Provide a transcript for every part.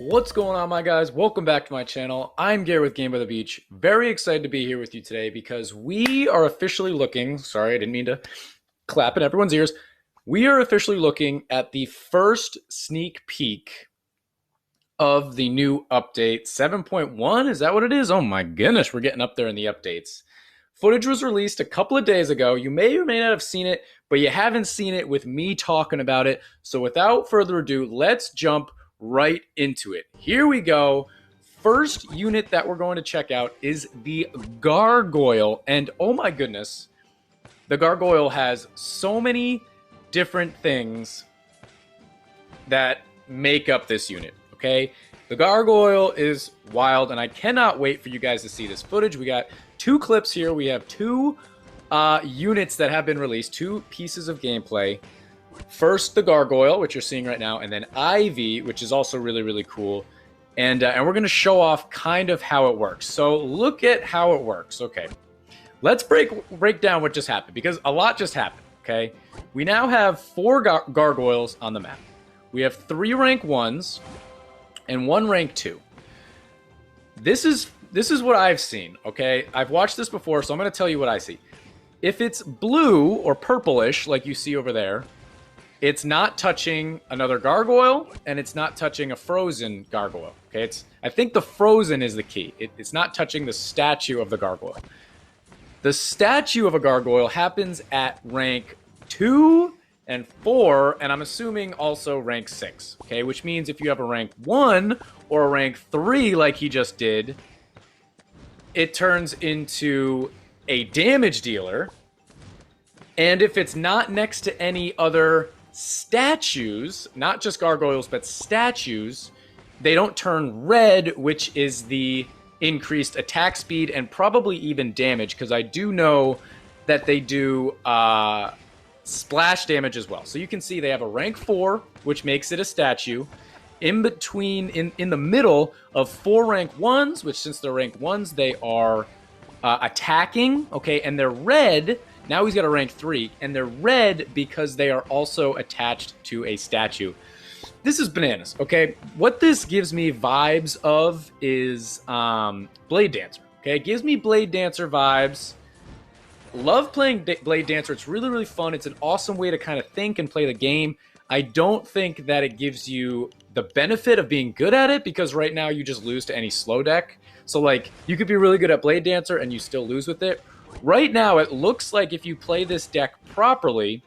What's going on, my guys? Welcome back to my channel. I'm Gary with Game by the Beach. Very excited to be here with you today because we are officially looking, sorry, I didn't mean to clap in everyone's ears. We are officially looking at the first sneak peek of the new update 7.1. Is that what it is? Oh my goodness, we're getting up there in the updates. Footage was released a couple of days ago. You may or may not have seen it, but you haven't seen it with me talking about it. So without further ado, let's jump right into it. Here we go. First unit that we're going to check out is the Gargoyle. And oh my goodness, the Gargoyle has so many different things that make up this unit, okay? The Gargoyle is wild, and I cannot wait for you guys to see this footage. We got two clips here. We have two units that have been released, two pieces of gameplay. First, the Gargoyle, which you're seeing right now, and then Ivy, which is also really, really cool. And we're going to show off kind of how it works. So look at how it works. Okay, let's break down what just happened, because a lot just happened, okay? We now have four Gargoyles on the map. We have 3 rank 1s and 1 rank 2. This is what I've seen, okay? I've watched this before, so I'm going to tell you what I see. If it's blue or purplish, like you see over there, it's not touching another Gargoyle, and it's not touching a frozen Gargoyle, okay? I think the frozen is the key. It's not touching the statue of the Gargoyle. The statue of a Gargoyle happens at rank 2 and 4, and I'm assuming also rank 6, okay? Which means if you have a rank 1 or a rank 3 like he just did, it turns into a damage dealer. And if it's not next to any other statues, not just Gargoyles, but statues, they don't turn red, which is the increased attack speed and probably even damage, because I do know that they do splash damage as well. So you can see they have a rank 4, which makes it a statue. In between, in the middle of 4 rank 1s, which since they're rank 1s, they are attacking, okay, and they're red. Now he's got a rank 3, and they're red because they are also attached to a statue. This is bananas, okay? What this gives me vibes of is Blade Dancer, okay? It gives me Blade Dancer vibes. Love playing Blade Dancer. It's really, really fun. It's an awesome way to kind of think and play the game. I don't think that it gives you the benefit of being good at it, because right now you just lose to any slow deck. So, like, you could be really good at Blade Dancer and you still lose with it. Right now, it looks like if you play this deck properly,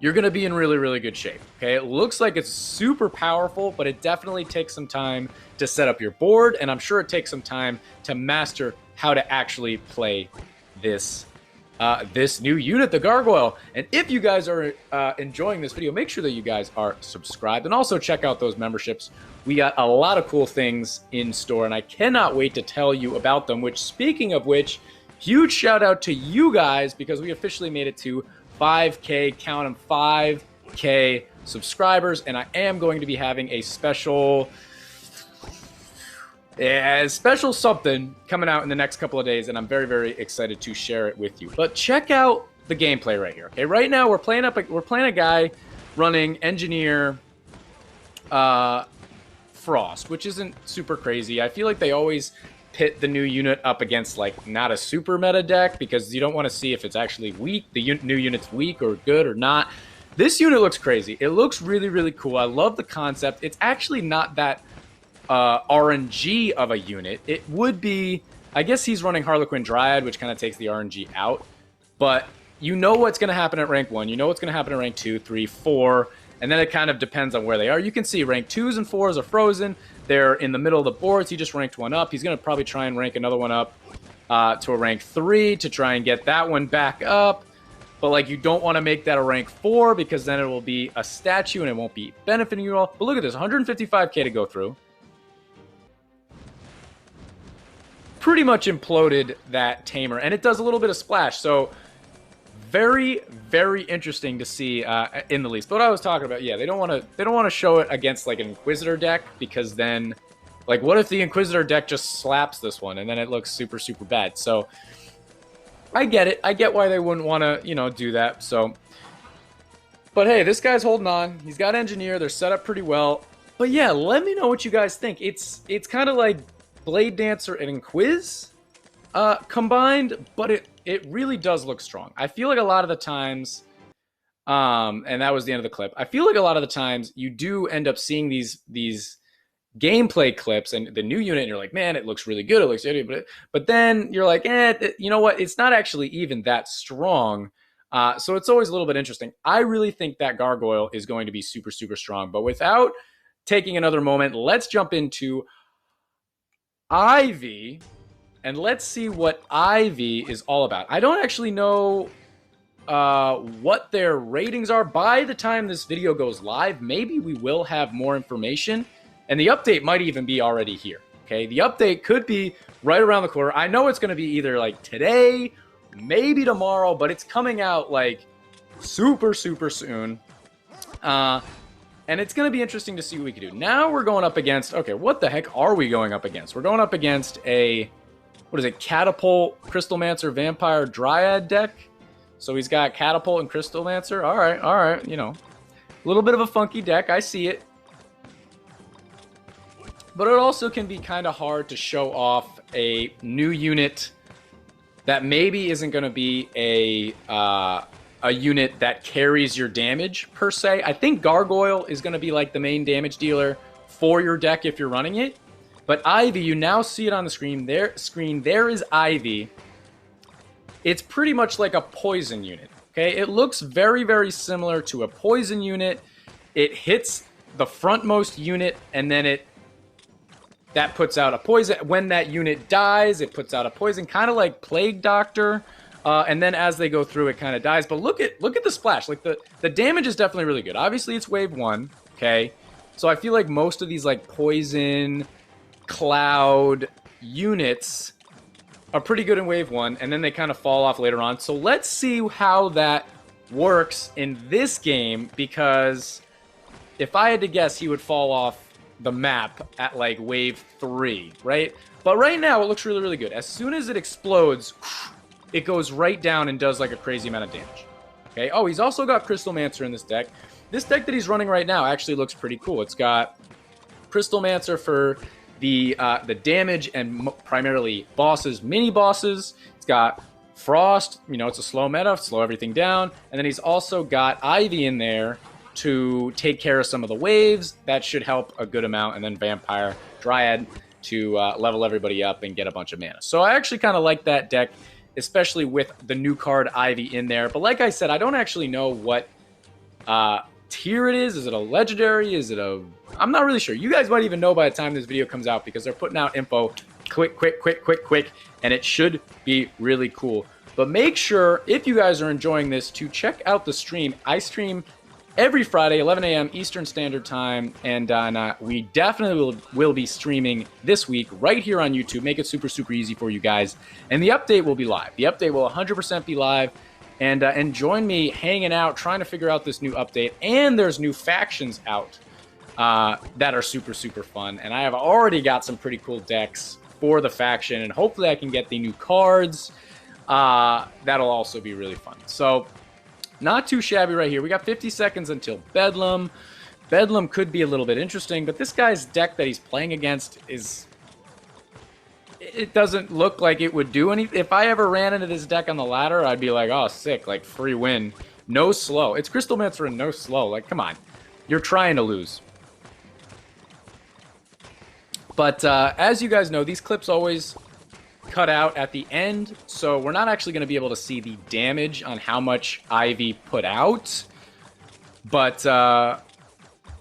you're going to be in really, really good shape, okay? It looks like it's super powerful, but it definitely takes some time to set up your board, and I'm sure it takes some time to master how to actually play this new unit, the Gargoyle. And if you guys are enjoying this video, make sure that you guys are subscribed, and also check out those memberships. We got a lot of cool things in store, and I cannot wait to tell you about them, which, speaking of which, huge shout out to you guys, because we officially made it to 5K, count them, 5K subscribers, and I am going to be having a special something coming out in the next couple of days, and I'm very, very excited to share it with you. But check out the gameplay right here. Okay, right now we're playing a guy running Engineer Frost, which isn't super crazy. I feel like they always pit the new unit up against, like, not a super meta deck, because you don't want to see if it's actually weak, the new unit's weak or good or not. This unit looks crazy. It looks really, really cool. I love the concept. It's actually not that RNG of a unit. It would be, I guess he's running Harlequin Dryad, which kind of takes the RNG out, but you know what's going to happen at rank 1, you know what's going to happen at rank 2, 3, 4, and then it kind of depends on where they are. You can see rank 2s and 4s are frozen. They're in the middle of the boards. He just ranked one up. He's going to probably try and rank another one up to a rank 3 to try and get that one back up. But, like, you don't want to make that a rank 4, because then it will be a statue and it won't be benefiting you all. But look at this, 155k to go through. Pretty much imploded that Tamer, and it does a little bit of splash. So very, very interesting to see in the least. But what I was talking about, yeah, they don't want to show it against, like, an Inquisitor deck, because then, like, what if the Inquisitor deck just slaps this one, and then it looks super, super bad? So I get it. I get why they wouldn't want to, you know, do that. So, but hey, this guy's holding on. He's got Engineer. They're set up pretty well. But yeah, let me know what you guys think. It's kind of like Blade Dancer and Quiz combined, but it really does look strong. I feel like a lot of the times, and that was the end of the clip. I feel like a lot of the times you do end up seeing these gameplay clips and the new unit, and you're like, man, it looks really good. It looks good, but then you're like, you know what? It's not actually even that strong. So it's always a little bit interesting. I really think that Gargoyle is going to be super, super strong. But without taking another moment, let's jump into Ivy and let's see what Ivy is all about. I don't actually know what their ratings are. By the time this video goes live, maybe we will have more information, and the update might even be already here. Okay, the update could be right around the corner. I know it's going to be either like today, maybe tomorrow, but it's coming out like super, super soon. And it's going to be interesting to see what we can do. Now we're going up against, okay, what the heck are we going up against? We're going up against a, what is it, Catapult, Crystalmancer, Vampire, Dryad deck. So he's got Catapult and Crystalmancer. All right, you know. A little bit of a funky deck, I see it. But it also can be kind of hard to show off a new unit that maybe isn't going to be a unit that carries your damage, per se. I think Gargoyle is going to be like the main damage dealer for your deck if you're running it. But Ivy, you now see it on the screen. There is Ivy. It's pretty much like a poison unit, okay? It looks very, very similar to a poison unit. It hits the frontmost unit, and then that puts out a poison. When that unit dies, it puts out a poison, kind of like Plague Doctor. And then as they go through, it kind of dies. But look at the splash. Like the damage is definitely really good. Obviously, it's wave 1, okay? So I feel like most of these like poison, cloud units are pretty good in wave 1, and then they kind of fall off later on. So let's see how that works in this game, because if I had to guess, he would fall off the map at like wave 3, right? But right now, it looks really, really good. As soon as it explodes, it goes right down and does like a crazy amount of damage. Okay. Oh, he's also got Crystalmancer in this deck. This deck that he's running right now actually looks pretty cool. It's got Crystalmancer for the damage and primarily bosses, mini bosses. It's got Frost. You know, it's a slow meta, slow everything down. And then he's also got Ivy in there to take care of some of the waves. That should help a good amount. And then Vampire, Dryad to level everybody up and get a bunch of mana. So I actually kind of like that deck, especially with the new card Ivy in there. But like I said, I don't actually know what tier it is. Is it a legendary? Is it a... I'm not really sure. You guys might even know by the time this video comes out, because they're putting out info quick, and it should be really cool. But make sure, if you guys are enjoying this, to check out the stream. I stream every Friday, 11 a.m. Eastern Standard Time, and we definitely will be streaming this week right here on YouTube. Make it super, super easy for you guys. And the update will be live. The update will 100% be live. And join me hanging out, trying to figure out this new update. And there's new factions out that are super, super fun. And I have already got some pretty cool decks for the faction. And hopefully I can get the new cards. That'll also be really fun. So, not too shabby right here. We got 50 seconds until Bedlam. Bedlam could be a little bit interesting, but this guy's deck that he's playing against is... It doesn't look like it would do anything. If I ever ran into this deck on the ladder, I'd be like, oh, sick, like free win. No slow. It's Crystalmancer and no slow. Like, come on. You're trying to lose. But as you guys know, these clips always cut out at the end, so we're not actually going to be able to see the damage on how much Ivy put out. But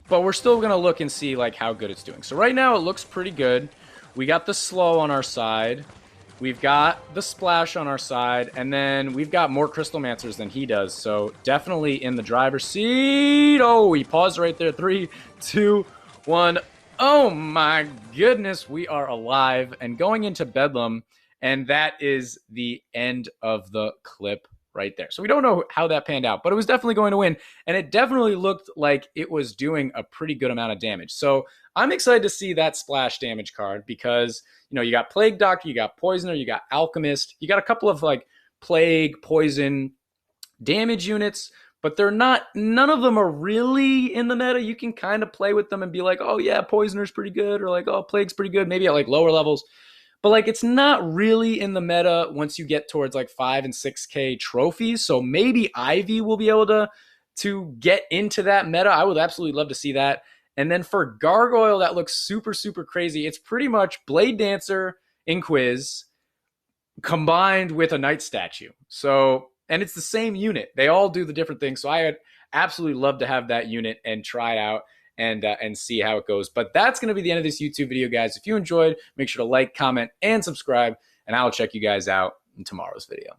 we're still going to look and see like how good it's doing. So right now it looks pretty good. We got the slow on our side. We've got the splash on our side. And then we've got more Crystalmancers than he does. So definitely in the driver's seat. Oh, he paused right there. 3, 2, 1. Oh my goodness. We are alive and going into Bedlam. And that is the end of the clip right there. So we don't know how that panned out, but it was definitely going to win. And it definitely looked like it was doing a pretty good amount of damage. So I'm excited to see that splash damage card because, you know, you got Plague Doctor, you got Poisoner, you got Alchemist, you got a couple of like Plague, Poison damage units, but they're not, none of them are really in the meta. You can kind of play with them and be like, oh yeah, Poisoner's pretty good, or like, oh, Plague's pretty good, maybe at like lower levels. But like, it's not really in the meta once you get towards like 5 and 6K trophies. So maybe Ivy will be able to get into that meta. I would absolutely love to see that. And then for Gargoyle, that looks super, super crazy. It's pretty much Blade Dancer in Quiz combined with a Knight statue. So, and it's the same unit. They all do the different things. So I would absolutely love to have that unit and try out and see how it goes. But that's going to be the end of this YouTube video, guys. If you enjoyed, make sure to like, comment, and subscribe, and I'll check you guys out in tomorrow's video.